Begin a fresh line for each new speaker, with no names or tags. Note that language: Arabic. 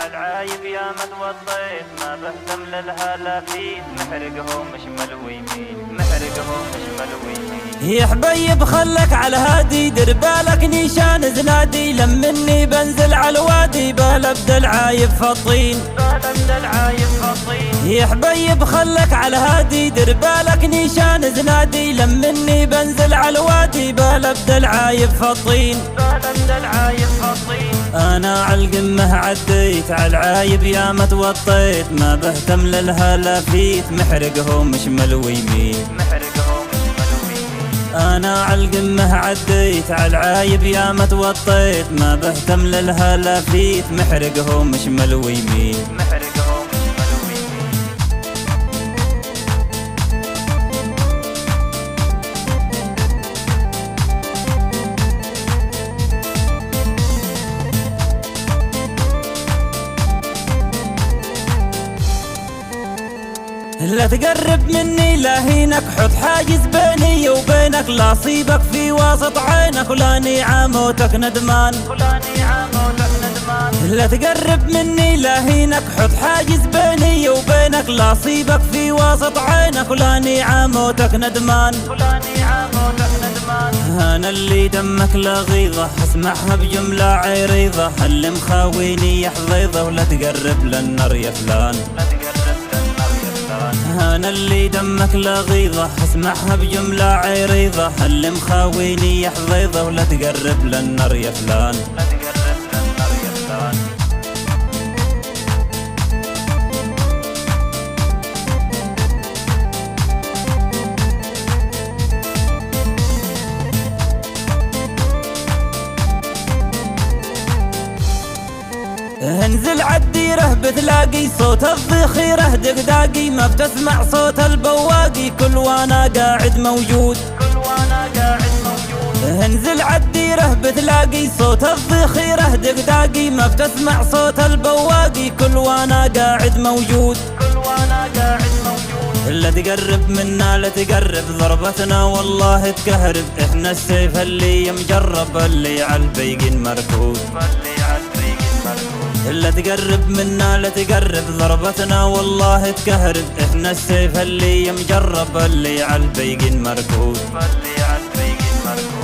عالعايب يا متوطيت ما بهتم للهالافيت محرقهم مش ملويمين محرقهم مش ملويمين.
يا حبيب خلك على هادي دير بالك نيشان زنادي لمني بنزل على الوادي بالبد العايب فطين
بالبد العايب فطين.
يا حبيب خلك على هادي دير بالك نيشان زنادي لمني بنزل على الوادي بالبد العايب فطين
بالبد العايب فطين.
انا عالقمه عديت عالعايب يا متوطيت ما بهتم للهالافيت محرقهم مش ملويمين
محرقهم مش ملويمين.
انا عالقمه عديت عالعايب يا متوطيت ما بهتم للهالافيت محرقهم مش ملويمين
محرقهم مش ملويمين.
لا تقرب مني لا هينك حط حاجز بيني وبينك لا صيبك في وسط عينك ولا نعموتك ندمان
ولا نعموتك ندمان.
لا تقرب مني لا هينك حط حاجز بيني وبينك لا صيبك في وسط عينك ولا نعموتك ندمان
ولا نعموتك ندمان.
انا اللي دمك لا غيظه اسمعها بجمله عريضه اللي مخاويني يا حظيظه ولا تقرب للنار يا فلان
لا تقرب للنار يا فلان.
انا اللي دمك لا غيظه اسمعها بجمله عريضه اللي مخاويني يا حظيظه ولا تقرب للنار يا فلان
لا تقرب للنار يا فلان.
انزل عالديره بتلاقي صوت الذخيره دقداقي ما بتسمع صوت البواقي كل وانا قاعد موجود
كل وانا قاعد موجود.
انزل عالديره بتلاقي صوت الذخيره دقداقي ما بتسمع صوت البواقي كل وانا قاعد موجود
كل وانا قاعد موجود.
لا تقرب منا لا تقرب ضربتنا والله تكهرب احنا السيف اللي مجرب اللي عالبيقين مركود
اللي عالبيقين مركود.
لا تقرب منا لا تقرب ضربتنا والله تكهرب احنا السيف اللي مجرب اللي عالبيقين مركود
اللي عالبيقين مركود.